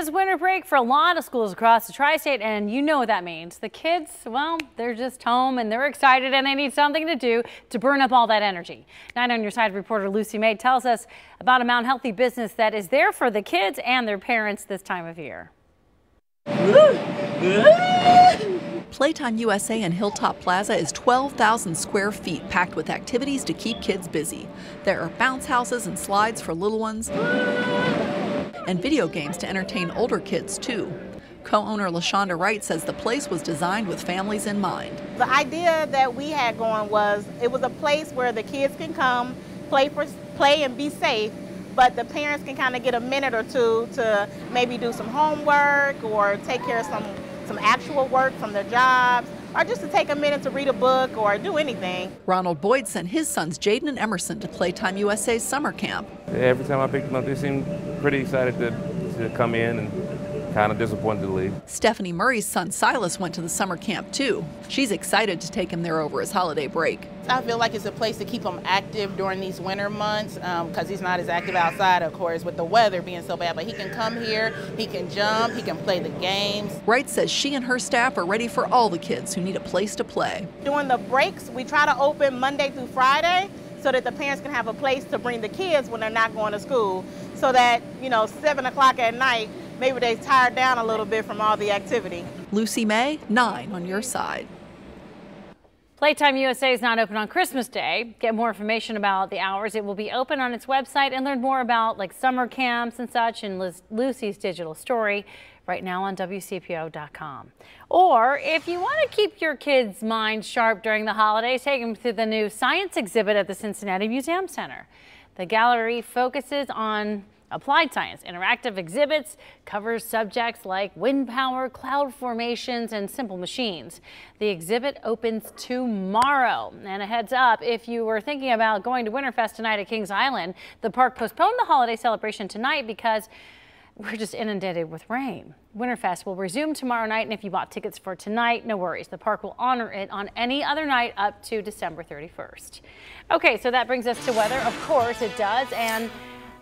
is winter break for a lot of schools across the tri-state, and you know what that means. The kids, well, they're just home and they're excited and they need something to do to burn up all that energy. 9 on Your Side reporter Lucy May tells us about a Mount Healthy business that is there for the kids and their parents this time of year. Playtime USA in Hilltop Plaza is 12,000 square feet packed with activities to keep kids busy. There are bounce houses and slides for little ones and video games to entertain older kids too. Co-owner LaShonda Wright says the place was designed with families in mind. The idea that we had going was it was a place where the kids can come, play and be safe, but the parents can kind of get a minute or two to maybe do some homework or take care of some actual work from their jobs, or just to take a minute to read a book or do anything. Ronald Boyd sent his sons Jaden and Emerson to Playtime USA's summer camp. Every time I picked them up, they seemed pretty excited to come in and kind of disappointed to leave. Stephanie Murray's son Silas went to the summer camp too. She's excited to take him there over his holiday break. I feel like it's a place to keep him active during these winter months because he's not as active outside, of course, with the weather being so bad. But he can come here, he can jump, he can play the games. Wright says she and her staff are ready for all the kids who need a place to play. During the breaks, we try to open Monday through Friday so that the parents can have a place to bring the kids when they're not going to school, so that, 7 o'clock at night, maybe they're tired down a little bit from all the activity. Lucy May, 9 on Your Side. Playtime USA is not open on Christmas Day. Get more information about the hours. It will be open on its website, and learn more about summer camps and such in Lucy's digital story right now on WCPO.com. Or if you want to keep your kids' minds sharp during the holidays, take them to the new science exhibit at the Cincinnati Museum Center. The gallery focuses on applied science. Interactive exhibits covers subjects like wind power, cloud formations, and simple machines. The exhibit opens tomorrow. And a heads up, if you were thinking about going to Winterfest tonight at Kings Island, the park postponed the holiday celebration tonight because we're just inundated with rain. Winterfest will resume tomorrow night, and if you bought tickets for tonight, no worries. The park will honor it on any other night up to December 31st. Okay, so that brings us to weather. Of course it does, and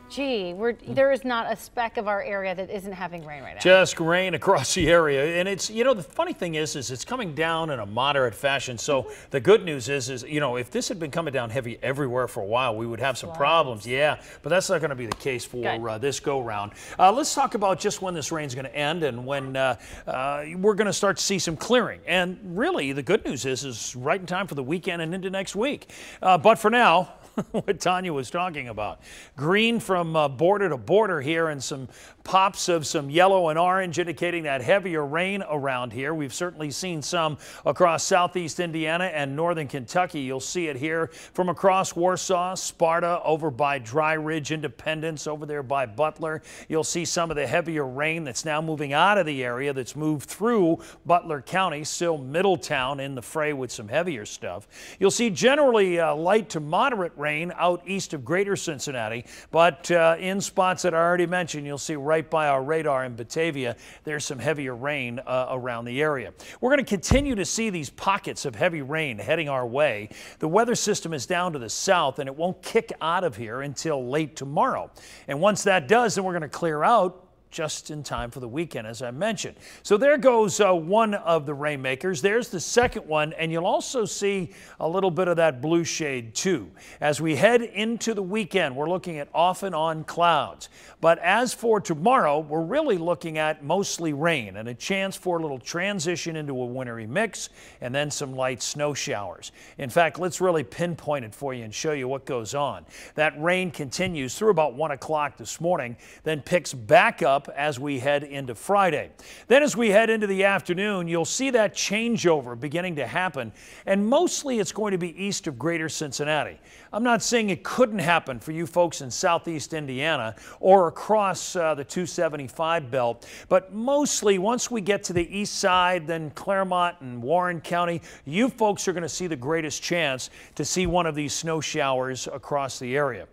gee, there is not a speck of our area that isn't having rain right now. Just rain across the area. And it's, the funny thing is it's coming down in a moderate fashion. So the good news is, if this had been coming down heavy everywhere for a while, we would have some problems. Yeah, but that's not going to be the case for this go round. Let's talk about just when this rain's going to end and when we're going to start to see some clearing. And really, the good news is right in time for the weekend and into next week. But for now, what Tanya was talking about. Green from border to border here, and some pops of some yellow and orange indicating that heavier rain around here. We've certainly seen some across southeast Indiana and northern Kentucky. You'll see it here from across Warsaw, Sparta, over by Dry Ridge, Independence, over there by Butler. You'll see some of the heavier rain that's now moving out of the area that's moved through Butler County, still Middletown in the fray with some heavier stuff. You'll see generally light to moderate rain out east of Greater Cincinnati, but in spots that I already mentioned, you'll see right by our radar in Batavia, there's some heavier rain around the area. We're going to continue to see these pockets of heavy rain heading our way. The weather system is down to the south, and it won't kick out of here until late tomorrow. And once that does, then we're going to clear out just in time for the weekend, as I mentioned. So there goes one of the rainmakers. There's the second one, and you'll also see a little bit of that blue shade too. As we head into the weekend, we're looking at off and on clouds. But as for tomorrow, we're really looking at mostly rain and a chance for a little transition into a wintry mix and then some light snow showers. In fact, let's really pinpoint it for you and show you what goes on. That rain continues through about 1 o'clock this morning, then picks back up as we head into Friday. Then as we head into the afternoon, you'll see that changeover beginning to happen, and mostly it's going to be east of Greater Cincinnati. I'm not saying it couldn't happen for you folks in southeast Indiana or across the 275 belt, but mostly once we get to the east side, then Claremont and Warren County, you folks are going to see the greatest chance to see one of these snow showers across the area.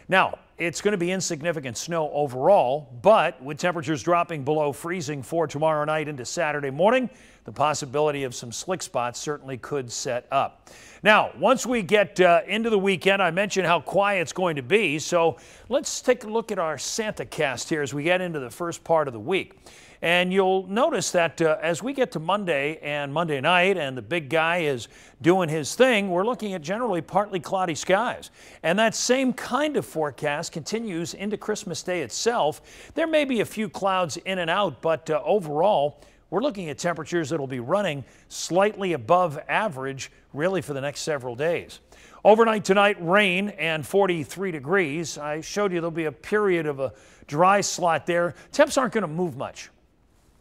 Now, it's going to be insignificant snow overall, but with temperatures dropping below freezing for tomorrow night into Saturday morning, the possibility of some slick spots certainly could set up. Now, once we get into the weekend, I mentioned how quiet it's going to be, so let's take a look at our Santa cast here as we get into the first part of the week. And you'll notice that as we get to Monday and Monday night and the big guy is doing his thing, we're looking at generally partly cloudy skies. And that same kind of forecast continues into Christmas Day itself. There may be a few clouds in and out, but overall, we're looking at temperatures that will be running slightly above average really for the next several days. Overnight tonight, rain and 43 degrees. I showed you there'll be a period of a dry slot there. Temps aren't going to move much.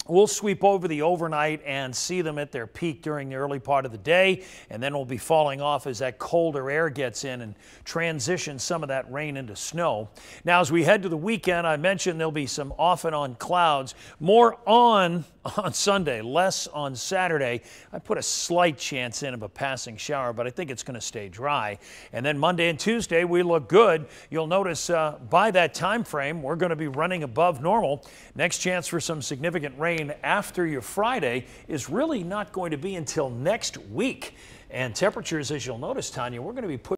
We'll sweep over the overnight and see them at their peak during the early part of the day, and then we'll be falling off as that colder air gets in and transitions some of that rain into snow. Now, as we head to the weekend, I mentioned there'll be some off and on clouds, more on Sunday, less on Saturday. I put a slight chance in of a passing shower, but I think it's going to stay dry. And then Monday and Tuesday, we look good. You'll notice by that time frame, we're going to be running above normal. Next chance for some significant rain after your Friday is really not going to be until next week. And temperatures, as you'll notice, Tanya, we're going to be put